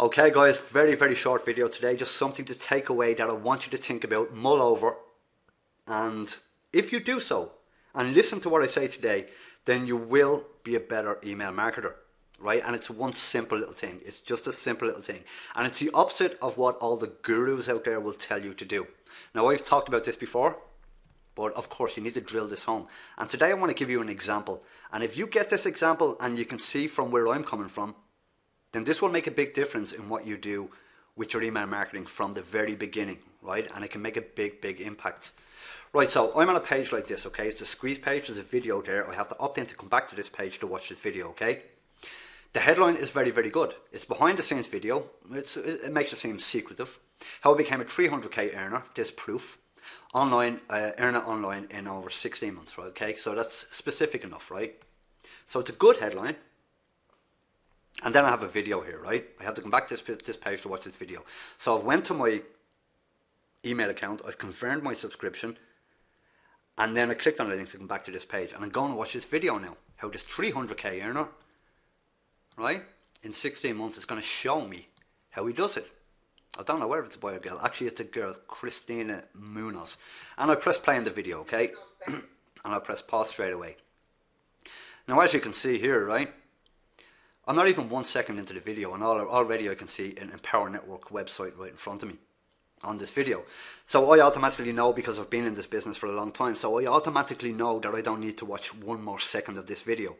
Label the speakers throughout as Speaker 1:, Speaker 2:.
Speaker 1: Okay guys, very short video today, just something to take away that I want you to think about, mull over, and if you do so and listen to what I say today, then you will be a better email marketer, right? And it's one simple little thing. It's just a simple little thing, and it's the opposite of what all the gurus out there will tell you to do. Now, I've talked about this before, but of course you need to drill this home, and today I want to give you an example. And if you get this example and you can see from where I'm coming from, then this will make a big difference in what you do with your email marketing from the very beginning, right? And it can make a big impact. Right, so I'm on a page like this, okay? It's the squeeze page, there's a video there. I have to opt in to come back to this page to watch this video, okay? The headline is very good. It's behind the scenes video. It makes it seem secretive. How I became a 300k earner, there's proof. Earner online in over 16 months, right? Okay, so that's specific enough, right? So it's a good headline. And then I have a video here, right? I have to come back to this page to watch this video. So I've went to my email account, I've confirmed my subscription, and then I clicked on the link to come back to this page. And I'm going to watch this video now. How this 300k earner, right, in 16 months is going to show me how he does it. I don't know whether it's a boy or girl. Actually, it's a girl, Christina Munoz. And I press play on the video, okay? And I press pause straight away. Now, as you can see here, right, I'm not even 1 second into the video, and already I can see an Empower Network website right in front of me on this video. So I automatically know, because I've been in this business for a long time, so I automatically know that I don't need to watch 1 more second of this video,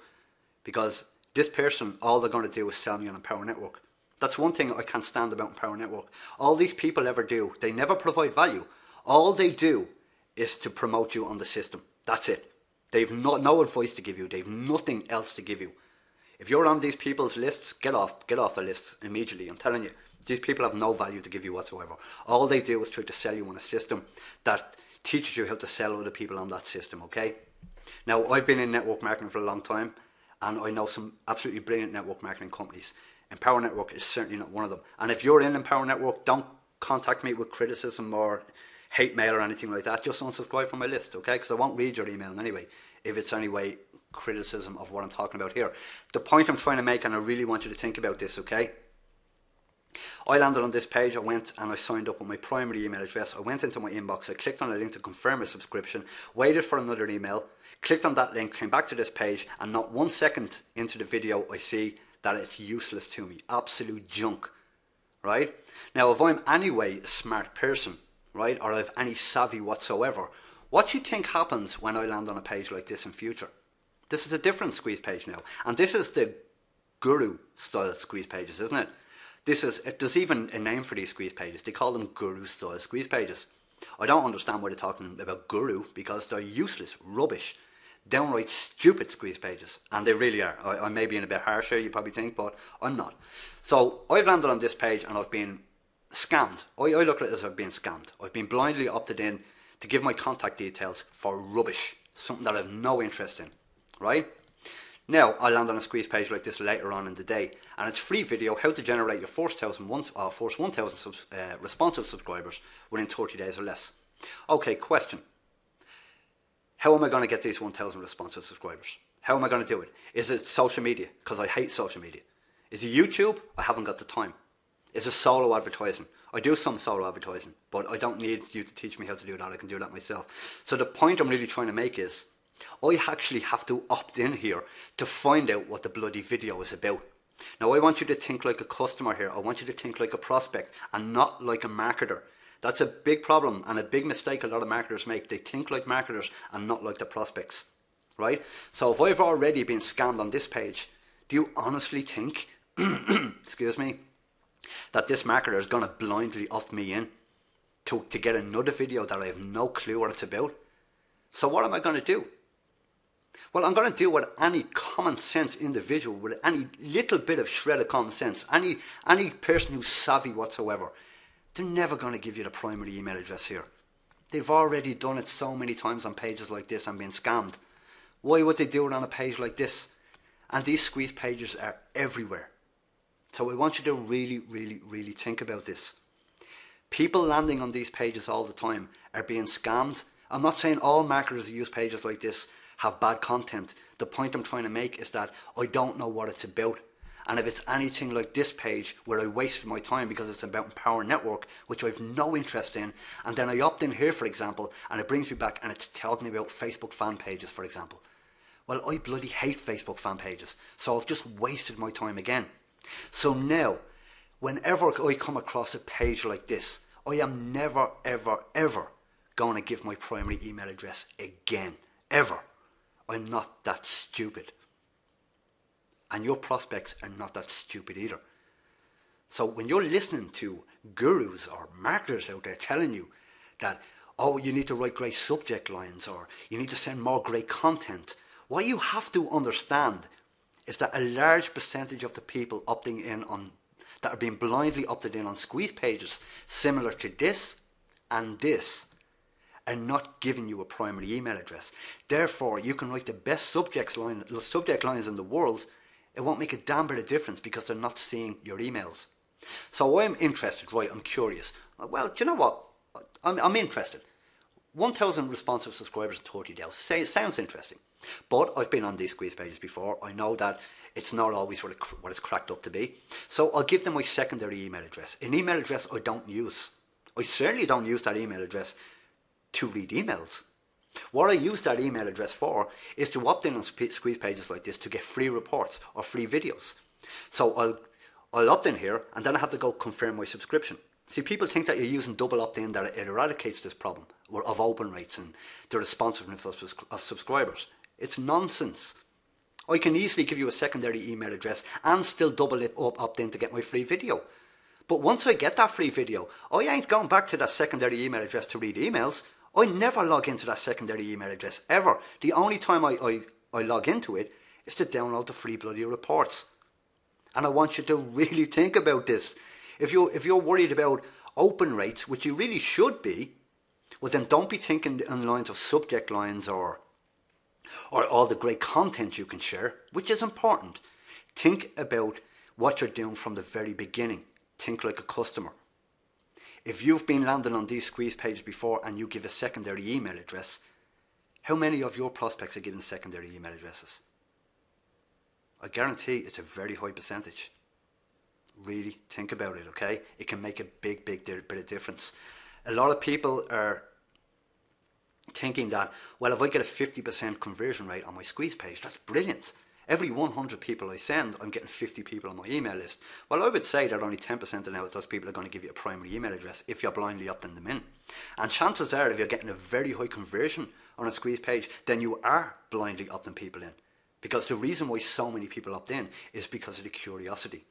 Speaker 1: because this person, all they're going to do is sell me on Empower Network. That's one thing I can't stand about Empower Network. All these people ever do, they never provide value. All they do is to promote you on the system. That's it. They've no advice to give you. They've nothing else to give you. If you're on these people's lists, get off the lists immediately. I'm telling you, these people have no value to give you whatsoever. All they do is try to sell you on a system that teaches you how to sell other people on that system, okay? Now, I've been in network marketing for a long time, and I know some absolutely brilliant network marketing companies. Empower Network is certainly not one of them. And if you're in Empower Network, don't contact me with criticism or hate mail or anything like that. Just unsubscribe from my list, okay? Because I won't read your email anyway, if it's anyway criticism of what I'm talking about here. The point I'm trying to make, and I really want you to think about this, okay? I landed on this page, I went and I signed up with my primary email address. I went into my inbox, I clicked on a link to confirm a subscription, waited for another email, clicked on that link, came back to this page, and not 1 second into the video I see that it's useless to me. Absolute junk, right? Now, if I'm anyway a smart person, right, or I have any savvy whatsoever, what do you think happens when I land on a page like this in future? This is a different squeeze page now. And this is the guru style squeeze pages, isn't it? There's even a name for these squeeze pages. They call them guru style squeeze pages. I don't understand why they're talking about guru, because they're useless, rubbish, downright stupid squeeze pages. And they really are. I may be in a bit harsher, you probably think, but I'm not. So I've landed on this page and I've been scammed. I look at it as I've been scammed. I've been blindly opted in to give my contact details for rubbish, something that I have no interest in. Right? Now, I land on a squeeze page like this later on in the day, and it's free video, how to generate your first 1,000 responsive subscribers within 30 days or less. Okay, question. How am I going to get these 1,000 responsive subscribers? How am I going to do it? Is it social media? Because I hate social media. Is it YouTube? I haven't got the time. Is it solo advertising? I do some solo advertising, but I don't need you to teach me how to do that. I can do that myself. So the point I'm really trying to make is, I actually have to opt in here to find out what the bloody video is about. Now, I want you to think like a customer here. I want you to think like a prospect and not like a marketer. That's a big problem and a big mistake a lot of marketers make. They think like marketers and not like the prospects, right? So if I've already been scammed on this page, do you honestly think, excuse me, that this marketer is going to blindly opt me in to get another video that I have no clue what it's about? So what am I going to do? Well, I'm going to do what any common sense individual with any little bit of shred of common sense, any person who's savvy whatsoever, they're never going to give you the primary email address here. They've already done it so many times on pages like this and been scammed. Why would they do it on a page like this? And these squeeze pages are everywhere. So I want you to really think about this. People landing on these pages all the time are being scammed. I'm not saying all marketers who use pages like this have bad content. The point I'm trying to make is that I don't know what it's about. And if it's anything like this page where I wasted my time because it's about Empower Network, which I've no interest in, and then I opt in here, for example, and it brings me back and it's telling me about Facebook fan pages, for example. Well, I bloody hate Facebook fan pages, so I've just wasted my time again. So now, whenever I come across a page like this, I am never, ever, ever going to give my primary email address again. Ever. I'm not that stupid. And your prospects are not that stupid either. So when you're listening to gurus or marketers out there telling you that, oh, you need to write great subject lines or you need to send more great content, what you have to understand is that a large percentage of the people opting in on, that are being blindly opted in on squeeze pages similar to this and this, are not giving you a primary email address. Therefore, you can write the best subject lines in the world. It won't make a damn bit of difference because they're not seeing your emails. So I'm interested, right? I'm curious. Well, do you know what? I'm interested. 1,000 responsive subscribers in 30 days. Sounds interesting. But I've been on these squeeze pages before. I know that it's not always what it's cracked up to be. So I'll give them my secondary email address. An email address I don't use. I certainly don't use that email address to read emails. What I use that email address for is to opt in on squeeze pages like this to get free reports or free videos. So I'll opt in here and then I have to go confirm my subscription. See, people think that you're using double opt-in, that it eradicates this problem of open rates and the responsiveness of subscribers. It's nonsense. I can easily give you a secondary email address and still double it up opt-in to get my free video. But once I get that free video, I ain't going back to that secondary email address to read emails. I never log into that secondary email address, ever. The only time I log into it is to download the free bloody reports. And I want you to really think about this. If you're worried about open rates, which you really should be, well then don't be thinking in lines of subject lines or all the great content you can share, which is important. Think about what you're doing from the very beginning. Think like a customer. If you've been landing on these squeeze pages before and you give a secondary email address, how many of your prospects are given secondary email addresses? I guarantee it's a very high percentage. Really think about it, okay? It can make a big bit of difference. A lot of people are thinking that, well, if I get a 50% conversion rate on my squeeze page, that's brilliant. Every 100 people I send, I'm getting 50 people on my email list. Well, I would say that only 10% of those people are going to give you a primary email address if you're blindly opting them in. And chances are, if you're getting a very high conversion on a squeeze page, then you are blindly opting people in. Because the reason why so many people opt in is because of the curiosity.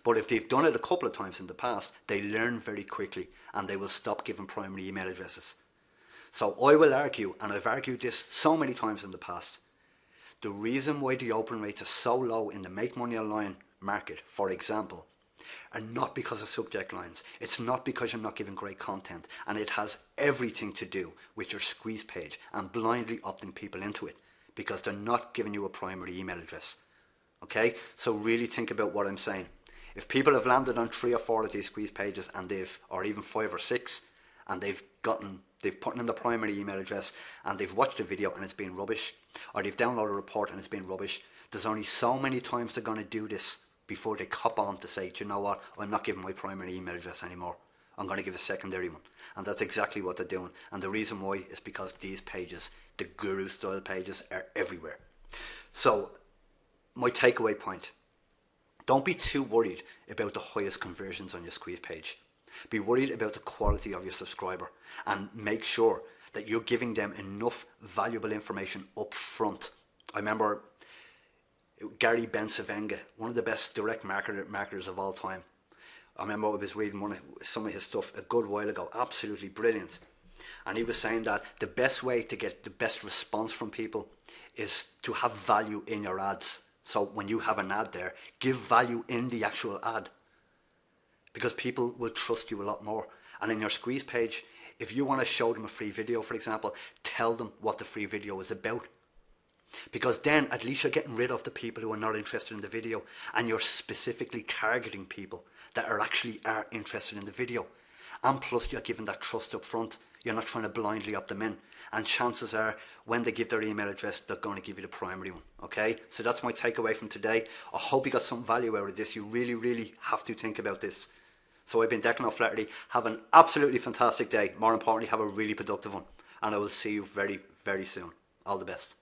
Speaker 1: But if they've done it a couple of times in the past, they learn very quickly and they will stop giving primary email addresses. So I will argue, and I've argued this so many times in the past, the reason why the open rates are so low in the make money online market, for example, are not because of subject lines. It's not because you're not giving great content, and it has everything to do with your squeeze page and blindly opting people into it because they're not giving you a primary email address. Okay, so really think about what I'm saying. If people have landed on 3 or 4 of these squeeze pages and or even 5 or 6, and they've put in the primary email address and they've watched a video and it's been rubbish, or they've downloaded a report and it's been rubbish, there's only so many times they're going to do this before they cop on to say, do you know what, I'm not giving my primary email address anymore. I'm going to give a secondary one. And that's exactly what they're doing. And the reason why is because these pages, the guru style pages, are everywhere. So my takeaway point, don't be too worried about the highest conversions on your squeeze page. Be worried about the quality of your subscriber and make sure that you're giving them enough valuable information up front. I remember Gary Bensavenga, one of the best direct marketers of all time. I remember I was reading some of his stuff a good while ago, absolutely brilliant. And he was saying that the best way to get the best response from people is to have value in your ads. So when you have an ad there, give value in the actual ad, because people will trust you a lot more. And in your squeeze page, if you want to show them a free video, for example, tell them what the free video is about. Because then at least you're getting rid of the people who are not interested in the video, and you're specifically targeting people that are interested in the video. And plus you're giving that trust up front. You're not trying to blindly opt them in. And chances are, when they give their email address, they're going to give you the primary one. Okay? So that's my takeaway from today. I hope you got some value out of this. You really, really have to think about this. So I've been Declan O'Flaherty. Have an absolutely fantastic day. More importantly, have a really productive one. And I will see you very, very soon. All the best.